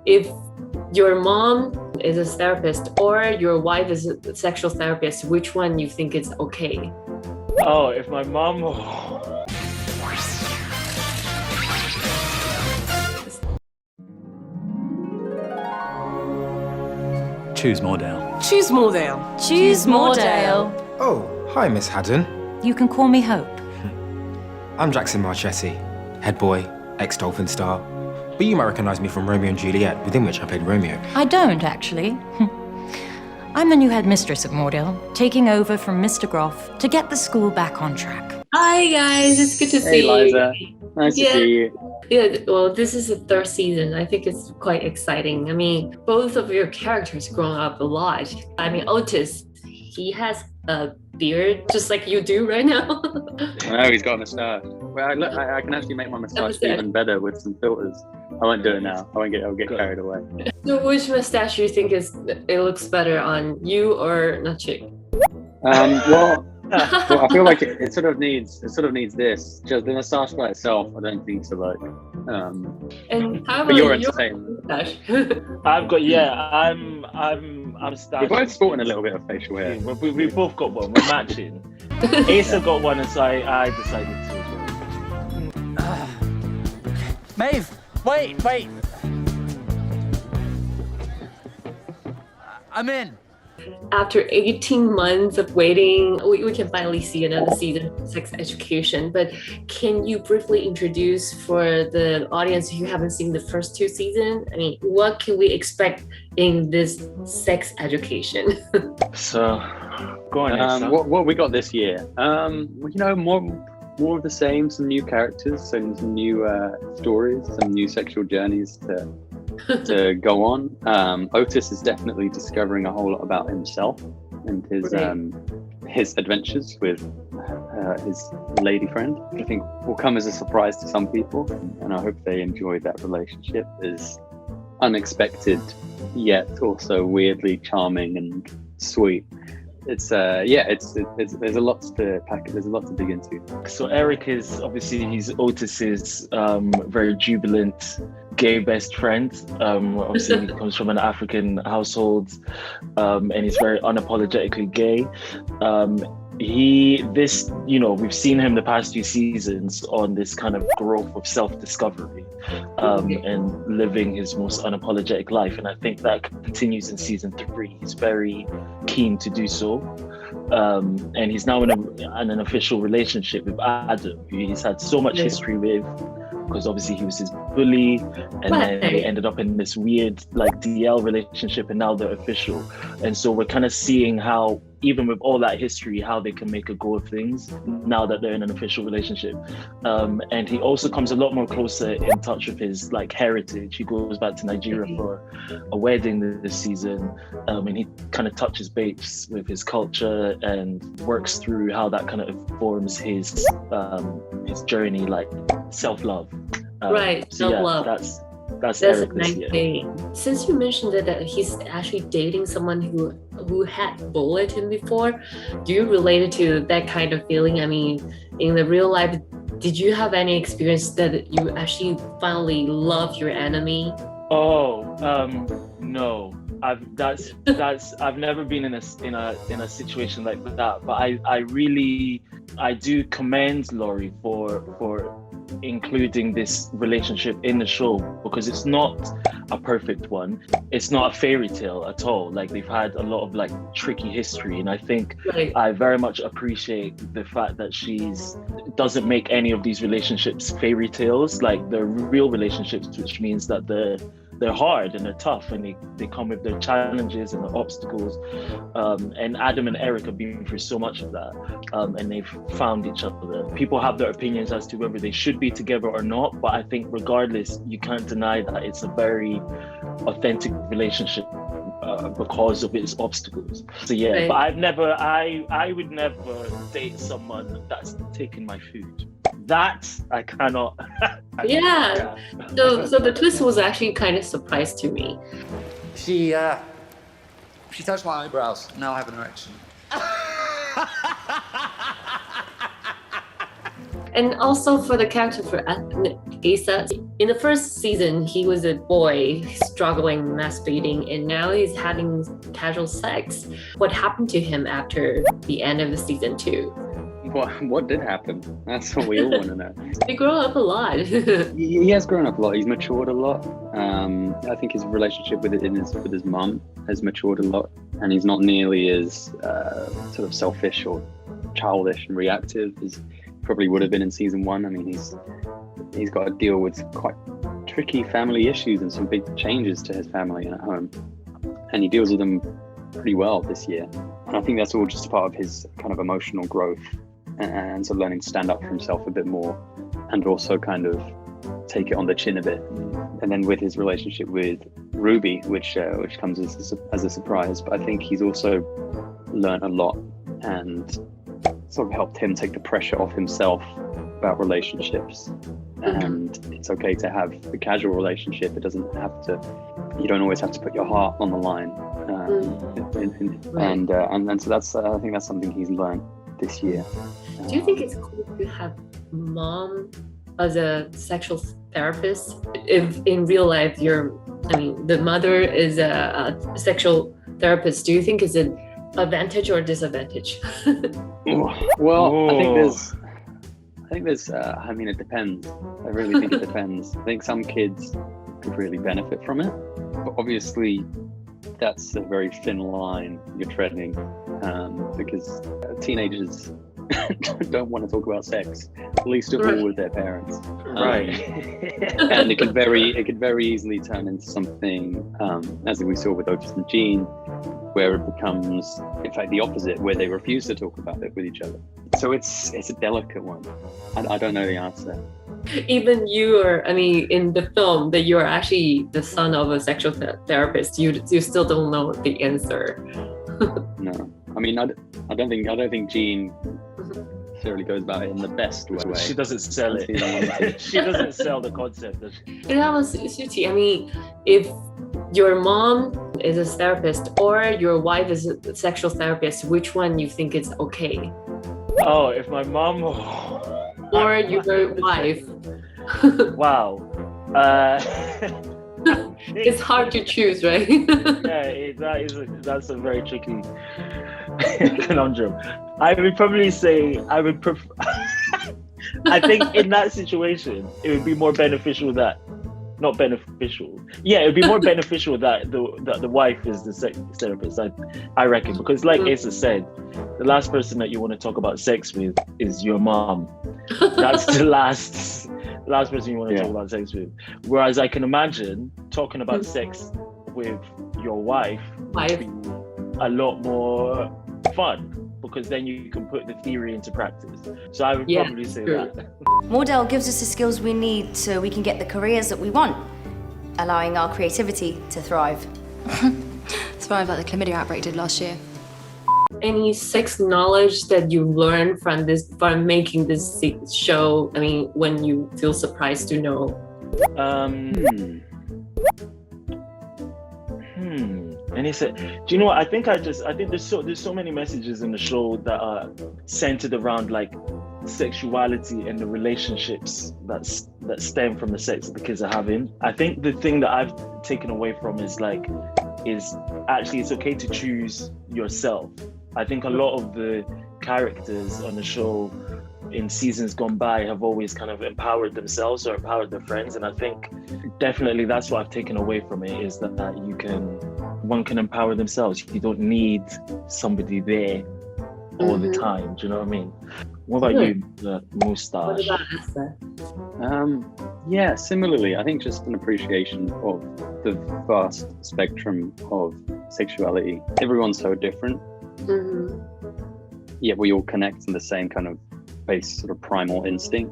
if your mom is a therapist or your wife is a sexual therapist, which one you think is okay? Oh, if my mom... Choose Moordale. Choose Moordale. Choose Moordale. Oh, hi, Miss Haddon. You can call me Hope. I'm Jackson Marchetti, head boy, ex-Dolphin star. But you might recognise me from Romeo and Juliet, within which I played Romeo. I don't, actually. I'm the new headmistress at Moordale, taking over from Mr. Groff to get the school back on track. Hi guys, it's good to see you. Hey Liza, nice to see you. Yeah, well, this is the third season. I think it's quite exciting. I mean, both of your characters grown up a lot. I mean, Otis, he has a beard just like you do right now. I know, he's got a moustache. Well, I can actually make my moustache even better with some filters. I won't do it now. I'll get carried away. So which mustache do you think it looks better on you or Nachik? Well, I feel like it sort of needs this. Just the moustache by itself, I don't think so. Like, and how but about you're your entertainment. mustache? I'm stashing. We're both sporting a little bit of facial hair. We both got one. We're matching. Asa got one, and so I decided to as well. Maeve, wait. I'm in. After 18 months of waiting, we can finally see another season of Sex Education. But can you briefly introduce for the audience who haven't seen the first two seasons? I mean, what can we expect in this Sex Education? So, go on. What we got this year? More of the same. Some new characters, some new stories, some new sexual journeys to go on. Otis is definitely discovering a whole lot about himself and his adventures with his lady friend. I think will come as a surprise to some people, and I hope they enjoy that relationship. It's unexpected yet also weirdly charming and sweet. It's there's a lot to pack. There's a lot to dig into. So Eric is he's Otis's very jubilant gay best friend. Obviously he comes from an African household, and he's very unapologetically gay. We've seen him the past few seasons on this kind of growth of self-discovery, and living his most unapologetic life. And I think that continues in season 3. He's very keen to do so. And he's now in an official relationship with Adam, who he's had so much history with, because obviously he was his bully, and then they ended up in this weird like DL relationship, and now they're official. And so we're kind of seeing how, even with all that history, how they can make a go of things now that they're in an official relationship. And he also comes a lot more closer in touch with his like heritage. He goes back to Nigeria for a wedding this season, and he kind of touches base with his culture and works through how that kind of informs his journey, like self-love. Right, self-love. That's a Eric nice thing. Since you mentioned that he's actually dating someone who had bullied him before, do you relate it to that kind of feeling? I mean, in the real life, did you have any experience that you actually finally love your enemy? No. I've never been in a situation like that. But I do commend Laurie for including this relationship in the show, because it's not a perfect one. It's not a fairy tale at all. Like, they've had a lot of like tricky history, and I think I very much appreciate the fact that she's doesn't make any of these relationships fairy tales. Like, they're real relationships, which means that they're hard and they're tough, and they come with their challenges and their obstacles. And Adam and Eric have been through so much of that, and they've found each other. People have their opinions as to whether they should be together or not, but I think regardless, you can't deny that it's a very authentic relationship because of its obstacles. So yeah, but I would never date someone that's taking my food. That I cannot. Yeah. So the twist was actually kind of surprise to me. She touched my eyebrows. Now I have an erection. And also for the character for Asa, in the first season, he was a boy struggling, masturbating, and now he's having casual sex. What happened to him after the end of the season 2? What did happen? That's what we all want to know. He grew up a lot. He has grown up a lot. He's matured a lot. I think his relationship with his mum has matured a lot, and he's not nearly as sort of selfish or childish and reactive as probably would have been in season 1. I mean, he's got to deal with quite tricky family issues and some big changes to his family and at home, and he deals with them pretty well this year. And I think that's all just part of his kind of emotional growth and so learning to stand up for himself a bit more, and also kind of take it on the chin a bit. And then with his relationship with Ruby, which comes as a surprise, but I think he's also learned a lot and sort of helped him take the pressure off himself about relationships. And it's okay to have a casual relationship. It doesn't have to, you don't always have to put your heart on the line. And so that's, I think that's something he's learned this year. Do you think it's cool to have mom as a sexual therapist? If in real life the mother is a sexual therapist, do you think it's an advantage or disadvantage? Well, I think there's I mean, it depends. I really think it depends. I think some kids could really benefit from it, but obviously that's a very thin line you're treading, because teenagers don't want to talk about sex, least of all with their parents. Right. And it could very easily turn into something, as we saw with Otis and Jean, where it becomes, in fact, the opposite, where they refuse to talk about it with each other. So it's a delicate one. I don't know the answer. Even in the film, that you're actually the son of a sexual therapist, you still don't know the answer. No, I mean, I don't think Jean necessarily goes about it in the best way. She doesn't sell it. She doesn't sell the concept. That was Suchi. I mean, if your mom is a therapist or your wife is a sexual therapist, which one you think is okay? Oh, if my mom or your wife. Wow. It's hard to choose, right? Yeah, that's a very tricky conundrum. I would probably say I would prefer. I think in that situation, it would be more beneficial that. Not beneficial. Yeah, it'd be more beneficial that the wife is the sex therapist. I reckon, because like Asa said, the last person that you want to talk about sex with is your mom. That's the last person you want to talk about sex with. Whereas I can imagine talking about sex with your wife would be a lot more fun, because then you can put the theory into practice. So I would probably say that. Mordell gives us the skills we need so we can get the careers that we want, allowing our creativity to thrive. Thrive like the chlamydia outbreak did last year. Any sex knowledge that you learned from making this show? I mean, when you feel surprised to know? And he said, do you know what? I think there's so many messages in the show that are centered around like sexuality and the relationships that stem from the sex that the kids are having. I think the thing that I've taken away from is actually it's okay to choose yourself. I think a lot of the characters on the show in seasons gone by have always kind of empowered themselves or empowered their friends, and I think definitely that's what I've taken away from it, is that one can empower themselves. You don't need somebody there all the time. Do you know what I mean? What about you, Mustache? What about Asa? Yeah, similarly, I think just an appreciation of the vast spectrum of sexuality. Everyone's so different, yet we all connect in the same kind of base sort of primal instinct.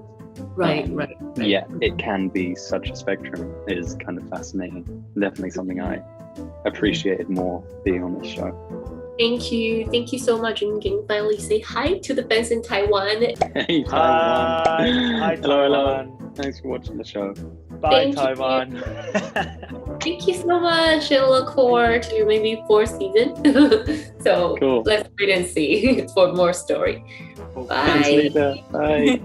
Right. Yeah, it can be such a spectrum. It is kind of fascinating. Definitely something I appreciated more being on this show. Thank you so much. And can you finally say hi to the fans in Taiwan? Hey, Taiwan. Hi, Taiwan. Thanks for watching the show. Bye, Taiwan. Thank you so much, and look forward to maybe 4th season. So cool. Let's wait and see for more story. Bye. Thanks, Lisa. Bye.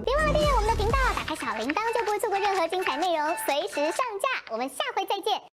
随时上架。我们下回再见。